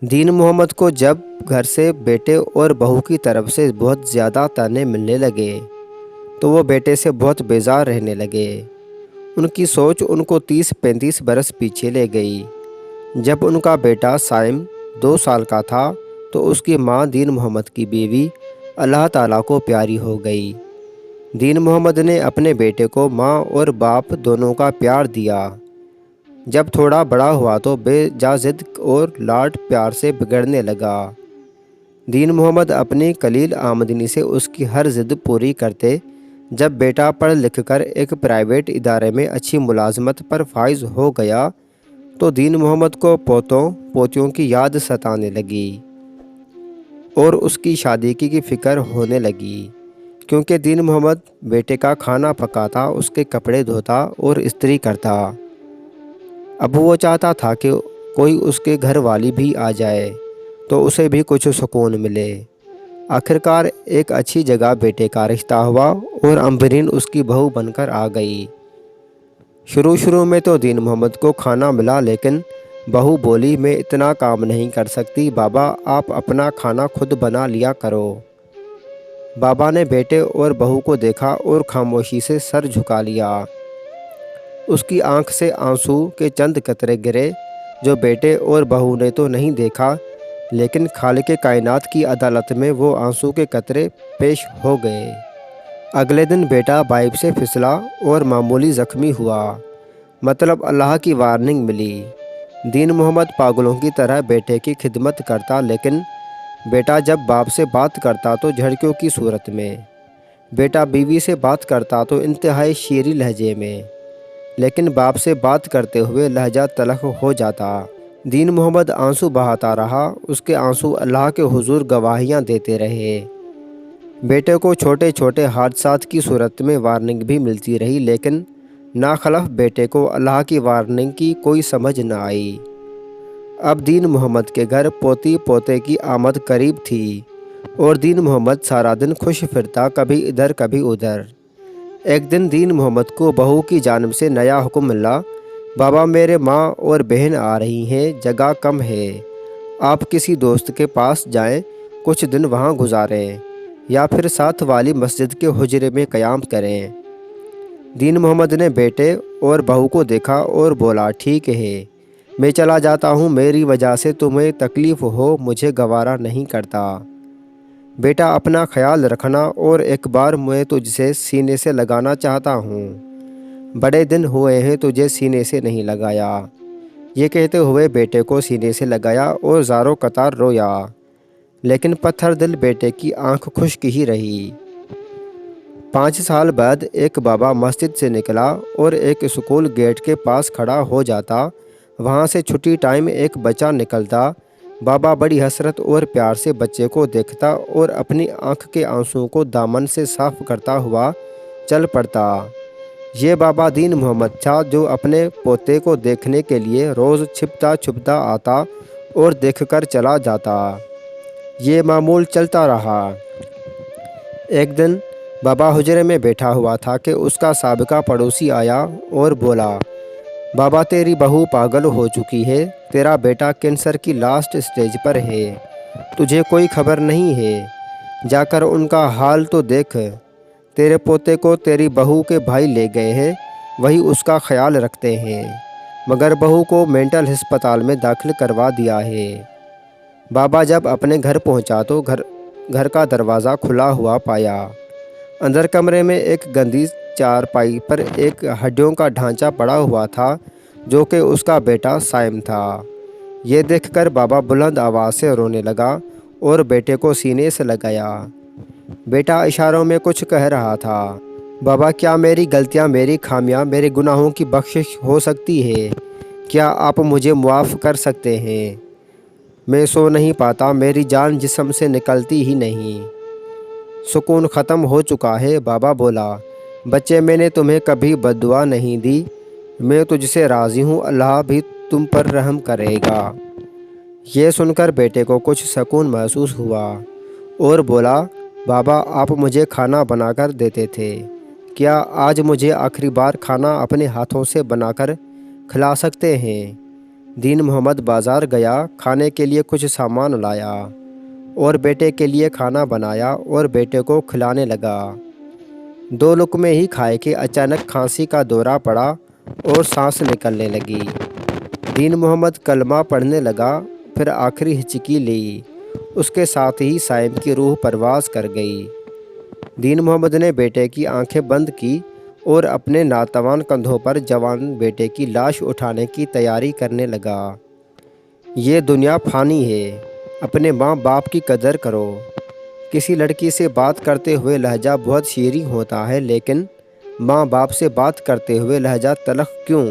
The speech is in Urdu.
دین محمد کو جب گھر سے بیٹے اور بہو کی طرف سے بہت زیادہ تانے ملنے لگے تو وہ بیٹے سے بہت بیزار رہنے لگے۔ ان کی سوچ ان کو 30-35 برس پیچھے لے گئی۔ جب ان کا بیٹا سائم 2 سال کا تھا تو اس کی ماں دین محمد کی بیوی اللہ تعالیٰ کو پیاری ہو گئی۔ دین محمد نے اپنے بیٹے کو ماں اور باپ دونوں کا پیار دیا۔ جب تھوڑا بڑا ہوا تو بے جا ضد اور لاڈ پیار سے بگڑنے لگا۔ دین محمد اپنی قلیل آمدنی سے اس کی ہر ضد پوری کرتے۔ جب بیٹا پڑھ لکھ کر ایک پرائیویٹ ادارے میں اچھی ملازمت پر فائز ہو گیا تو دین محمد کو پوتوں پوتیوں کی یاد ستانے لگی اور اس کی شادی کی فکر ہونے لگی، کیونکہ دین محمد بیٹے کا کھانا پکاتا، اس کے کپڑے دھوتا اور استری کرتا۔ اب وہ چاہتا تھا کہ کوئی اس کے گھر والی بھی آ جائے تو اسے بھی کچھ سکون ملے۔ آخرکار ایک اچھی جگہ بیٹے کا رشتہ ہوا اور امبرین اس کی بہو بن کر آ گئی۔ شروع میں تو دین محمد کو کھانا ملا، لیکن بہو بولی میں اتنا کام نہیں کر سکتی، بابا آپ اپنا کھانا خود بنا لیا کرو۔ بابا نے بیٹے اور بہو کو دیکھا اور خاموشی سے سر جھکا لیا۔ اس کی آنکھ سے آنسو کے چند قطرے گرے، جو بیٹے اور بہو نے تو نہیں دیکھا، لیکن خالق کائنات کی عدالت میں وہ آنسو کے قطرے پیش ہو گئے۔ اگلے دن بیٹا بائک سے پھسلا اور معمولی زخمی ہوا، مطلب اللہ کی وارننگ ملی۔ دین محمد پاگلوں کی طرح بیٹے کی خدمت کرتا، لیکن بیٹا جب باپ سے بات کرتا تو جھڑکیوں کی صورت میں، بیٹا بیوی سے بات کرتا تو انتہائی شیریں لہجے میں، لیکن باپ سے بات کرتے ہوئے لہجہ تلخ ہو جاتا۔ دین محمد آنسو بہاتا رہا، اس کے آنسو اللہ کے حضور گواہیاں دیتے رہے۔ بیٹے کو چھوٹے چھوٹے حادثات کی صورت میں وارننگ بھی ملتی رہی، لیکن ناخلف بیٹے کو اللہ کی وارننگ کی کوئی سمجھ نہ آئی۔ اب دین محمد کے گھر پوتی پوتے کی آمد قریب تھی اور دین محمد سارا دن خوش پھرتا، کبھی ادھر کبھی ادھر۔ ایک دن دین محمد کو بہو کی جانب سے نیا حکم ملا، بابا میرے ماں اور بہن آ رہی ہیں، جگہ کم ہے، آپ کسی دوست کے پاس جائیں، کچھ دن وہاں گزاریں یا پھر ساتھ والی مسجد کے حجرے میں قیام کریں۔ دین محمد نے بیٹے اور بہو کو دیکھا اور بولا، ٹھیک ہے، میں چلا جاتا ہوں، میری وجہ سے تمہیں تکلیف ہو مجھے گوارا نہیں کرتا۔ بیٹا اپنا خیال رکھنا، اور ایک بار میں تجھ سے سینے سے لگانا چاہتا ہوں، بڑے دن ہوئے ہیں تجھے سینے سے نہیں لگایا۔ یہ کہتے ہوئے بیٹے کو سینے سے لگایا اور زاروں قطار رویا، لیکن پتھر دل بیٹے کی آنکھ خشک ہی رہی۔ 5 سال بعد ایک بابا مسجد سے نکلا اور ایک اسکول گیٹ کے پاس کھڑا ہو جاتا، وہاں سے چھٹی ٹائم ایک بچہ نکلتا، بابا بڑی حسرت اور پیار سے بچے کو دیکھتا اور اپنی آنکھ کے آنسوؤں کو دامن سے صاف کرتا ہوا چل پڑتا۔ یہ بابا دین محمد تھا، جو اپنے پوتے کو دیکھنے کے لیے روز چھپتا چھپتا آتا اور دیکھ کر چلا جاتا۔ یہ معمول چلتا رہا۔ ایک دن بابا حجرے میں بیٹھا ہوا تھا کہ اس کا سابقہ پڑوسی آیا اور بولا، بابا تیری بہو پاگل ہو چکی ہے، تیرا بیٹا کینسر کی لاسٹ سٹیج پر ہے، تجھے کوئی خبر نہیں ہے، جا کر ان کا حال تو دیکھ، تیرے پوتے کو تیری بہو کے بھائی لے گئے ہیں، وہی اس کا خیال رکھتے ہیں، مگر بہو کو مینٹل ہسپتال میں داخل کروا دیا ہے۔ بابا جب اپنے گھر پہنچا تو گھر کا دروازہ کھلا ہوا پایا۔ اندر کمرے میں ایک گندی چارپائی پر ایک ہڈیوں کا ڈھانچہ پڑا ہوا تھا، جو کہ اس کا بیٹا سائم تھا۔ یہ دیکھ کر بابا بلند آواز سے رونے لگا اور بیٹے کو سینے سے لگایا۔ بیٹا اشاروں میں کچھ کہہ رہا تھا، بابا کیا میری غلطیاں، میری خامیاں، میرے گناہوں کی بخشش ہو سکتی ہے؟ کیا آپ مجھے معاف کر سکتے ہیں؟ میں سو نہیں پاتا، میری جان جسم سے نکلتی ہی نہیں، سکون ختم ہو چکا ہے۔ بابا بولا، بچے میں نے تمہیں کبھی بد دعا نہیں دی، میں تجھ سے راضی ہوں، اللہ بھی تم پر رحم کرے گا۔ یہ سن کر بیٹے کو کچھ سکون محسوس ہوا اور بولا، بابا آپ مجھے کھانا بنا کر دیتے تھے، کیا آج مجھے آخری بار کھانا اپنے ہاتھوں سے بنا کر کھلا سکتے ہیں؟ دین محمد بازار گیا، کھانے کے لیے کچھ سامان لایا اور بیٹے کے لیے کھانا بنایا اور بیٹے کو کھلانے لگا۔ 2 لقمے ہی کھائے کہ اچانک کھانسی کا دورہ پڑا اور سانس نکلنے لگی۔ دین محمد کلمہ پڑھنے لگا، پھر آخری ہچکی لی۔ اس کے ساتھ ہی صائم کی روح پرواز کر گئی۔ دین محمد نے بیٹے کی آنکھیں بند کی اور اپنے ناتوان کندھوں پر جوان بیٹے کی لاش اٹھانے کی تیاری کرنے لگا۔ یہ دنیا فانی ہے، اپنے ماں باپ کی قدر کرو۔ کسی لڑکی سے بات کرتے ہوئے لہجہ بہت شیریں ہوتا ہے، لیکن ماں باپ سے بات کرتے ہوئے لہجہ تلخ کیوں؟